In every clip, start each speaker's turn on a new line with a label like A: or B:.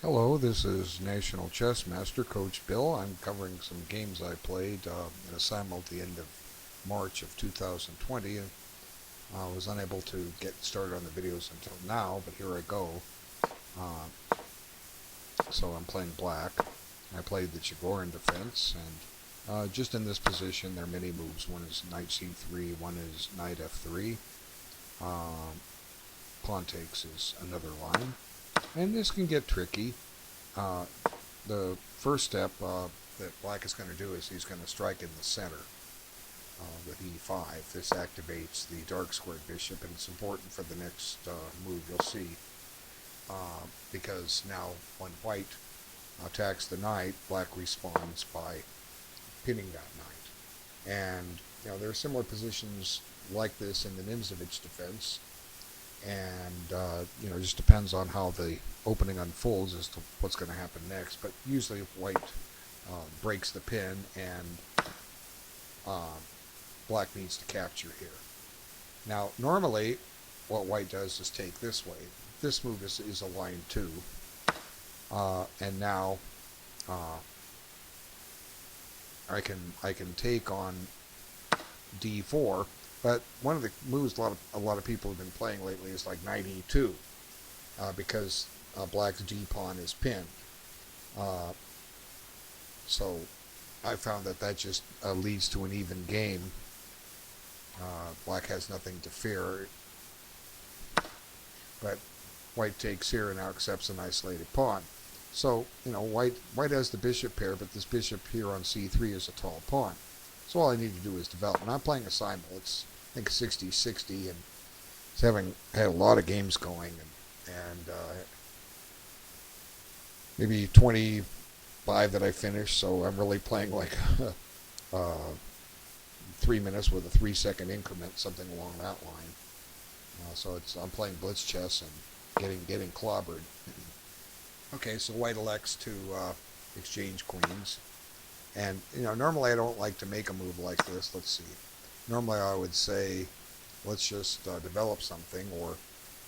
A: Hello, this is National Chess Master Coach Bill. I'm covering some games I played in a simul at the end of March of 2020. I was unable to get started on the videos until now, but here I go. So I'm playing black. I played the Chigorin defense, and just in this position, there are many moves. One is knight c3, one is knight f3. Um, Pawn takes is another line, and this can get tricky. Uh, the first step that black is going to do is he's going to strike in the center with e5. This activates the dark squared bishop, and it's important for the next move you'll see because now when white attacks the knight, black responds by pinning that knight. And there are similar positions like this in the Nimzovich defense, and it just depends on how the opening unfolds as to what's going to happen next. But usually white breaks the pin, and uh, black needs to capture here. Now normally what white does is take this way. This move is a line 2, and now uh, I can take on d4. But one of the moves a lot of people have been playing lately is like knight e2, because black's d pawn is pinned. Uh, so I found that just leads to an even game. Black has nothing to fear, but white takes here and now accepts an isolated pawn. So white has the bishop pair, but this bishop here on c3 is a tall pawn. So all I need to do is develop. And I'm playing a simul. It's I think 60-60, and it's having had a lot of games going, and maybe 25 that I finished. So I'm really playing like 3 minutes with a 3-second increment, something along that line. So I'm playing blitz chess and getting clobbered. Okay, so white elects to exchange queens. And normally I don't like to make a move like this. Let's see. Normally I would say, let's just develop something, or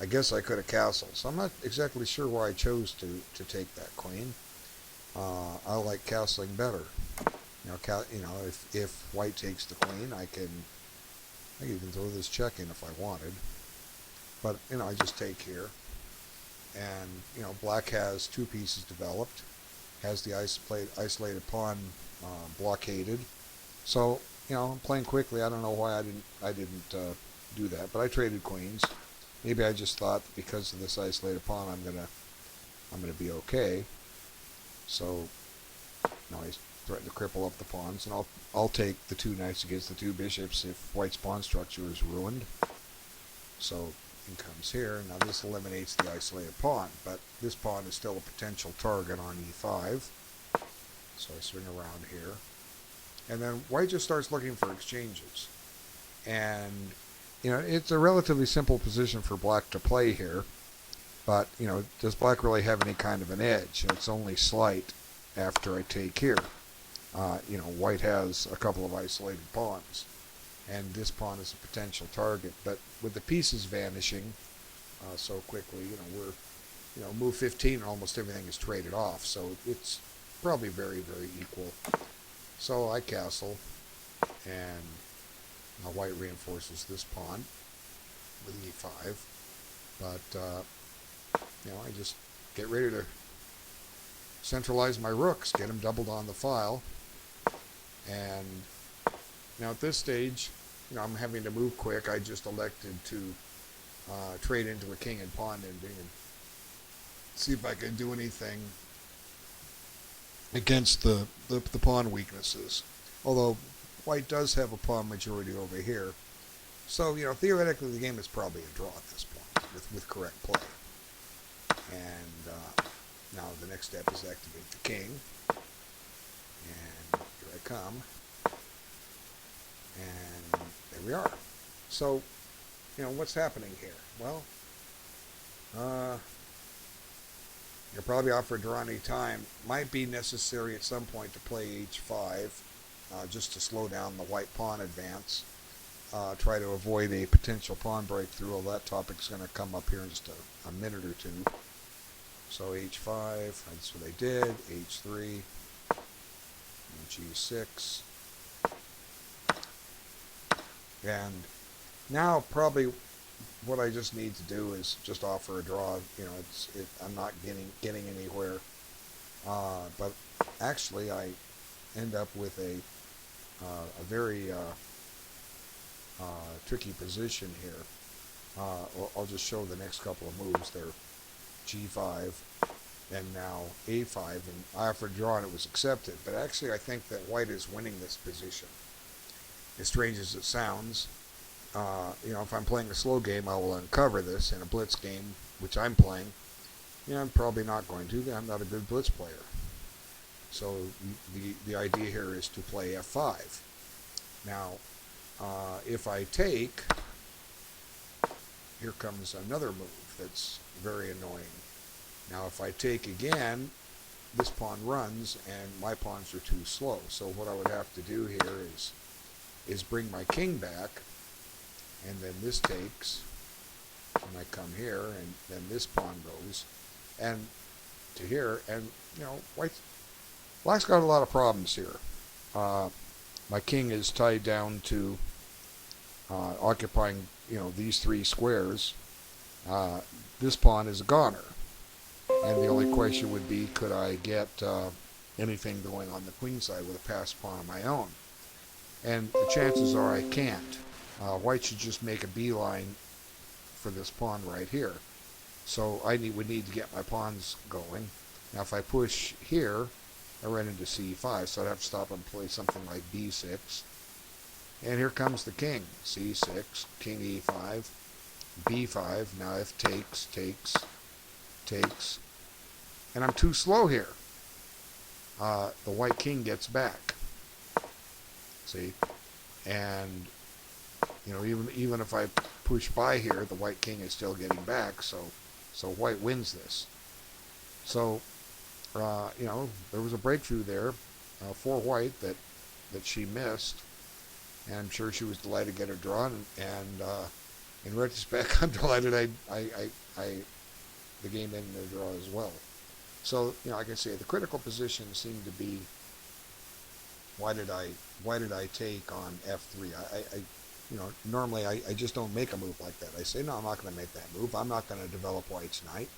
A: I guess I could have castled. So I'm not exactly sure why I chose to take that queen. I like castling better. If white takes the queen, I could even throw this check in if I wanted. But I just take here, and black has two pieces developed, has the isolated pawn blockaded. So I'm playing quickly. I don't know why I didn't do that, but I traded queens. Maybe I just thought that because of this isolated pawn, I'm gonna be okay. So I threatened to cripple up the pawns, and I'll take the two knights against the two bishops if white's pawn structure is ruined. So in comes here. Now this eliminates the isolated pawn, but this pawn is still a potential target on e5. So I swing around here. And then white just starts looking for exchanges. And, it's a relatively simple position for black to play here. But, does black really have any kind of an edge? It's only slight after I take here. White has a couple of isolated pawns. And this pawn is a potential target. But with the pieces vanishing so quickly, move 15 and almost everything is traded off. So it's probably very, very equal. So I castle, and now white reinforces this pawn with e5. But, I just get ready to centralize my rooks, get them doubled on the file. And now at this stage, I'm having to move quick. I just elected to trade into a king and pawn ending and see if I can do anything against the pawn weaknesses. Although white does have a pawn majority over here. So, theoretically the game is probably a draw at this point with correct play. And now the next step is activate the king. And here I come. And there we are. So, what's happening here? Well, you're probably offered Durrani time. Might be necessary at some point to play h5, just to slow down the white pawn advance. Try to avoid a potential pawn breakthrough. Well, that topic's going to come up here in just a minute or two. So h5, that's what I did, h3, and g6. And now probably what I just need to do is just offer a draw. I'm not getting anywhere. But actually, I end up with a very tricky position here. I'll just show the next couple of moves. They're g5 and now a5, and I offered a draw and it was accepted. But actually, I think that white is winning this position. As strange as it sounds, if I'm playing a slow game, I will uncover this. In a blitz game, which I'm playing, I'm probably not going to. I'm not a good blitz player. So the idea here is to play f5. Now, if I take, here comes another move that's very annoying. Now, if I take again, this pawn runs, and my pawns are too slow. So what I would have to do here is bring my king back, and then this takes, and I come here, and then this pawn goes, and to here, and Black's got a lot of problems here. My king is tied down to occupying, these three squares. This pawn is a goner. And the only question would be, could I get anything going on the queen side with a passed pawn of my own? And the chances are I can't. White should just make a beeline for this pawn right here. So I would need to get my pawns going. Now if I push here, I run into c5, so I'd have to stop and play something like b6. And here comes the king. c6, king e5, b5. Now if takes, and I'm too slow here. The white king gets back. See? And, even if I push by here, the white king is still getting back, so white wins this. So, there was a breakthrough there for white that she missed, and I'm sure she was delighted to get her draw. And in retrospect, I'm delighted the game ended in a draw as well. So, like I say, the critical position seemed to be, why did I take on f3? Normally I just don't make a move like that. I say, no, I'm not going to make that move. I'm not going to develop white's knight.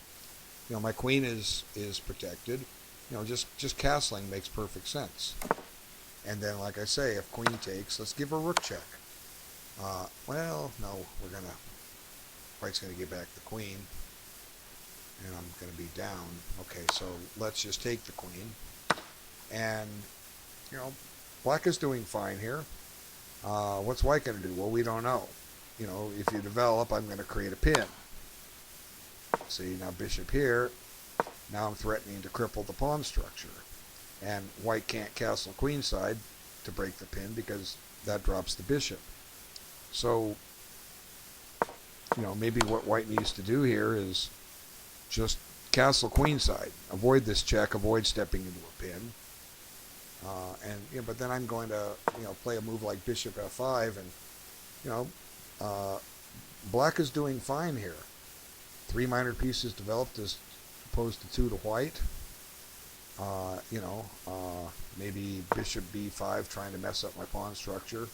A: My queen is protected. Just castling makes perfect sense. And then, like I say, if queen takes, let's give a rook check. Well, no, white's going to get back the queen, and I'm going to be down. Okay, so let's just take the queen. And, black is doing fine here. What's white going to do? Well, we don't know. If you develop, I'm going to create a pin. See, now bishop here. Now I'm threatening to cripple the pawn structure. And white can't castle queenside to break the pin because that drops the bishop. So, maybe what white needs to do here is just castle queenside. Avoid this check, avoid stepping into a pin. But then I'm going to, play a move like bishop f5, and, black is doing fine here. 3 minor pieces developed as opposed to 2 to white. Maybe bishop b5 trying to mess up my pawn structure.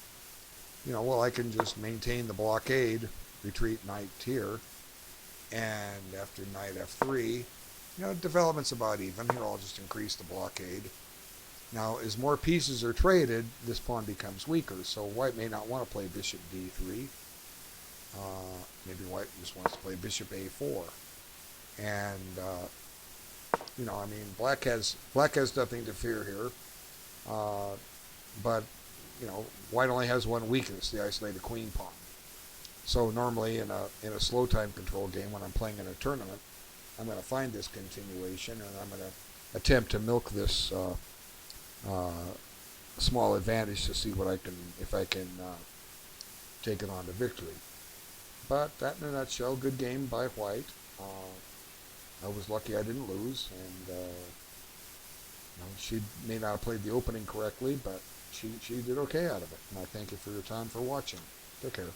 A: Well, I can just maintain the blockade, retreat knight here, and after knight f3, development's about even. Here I'll just increase the blockade. Now, as more pieces are traded, this pawn becomes weaker, so white may not want to play bishop d3. Maybe white just wants to play bishop a4. And, black has nothing to fear here. But, white only has one weakness, the isolated queen pawn. So normally in a slow time control game, when I'm playing in a tournament, I'm going to find this continuation, and I'm going to attempt to milk this small advantage to see if I can take it on to victory. But that in a nutshell, good game by white. I was lucky I didn't lose, and she may not have played the opening correctly, but she did okay out of it. And I thank you for your time for watching. Take care.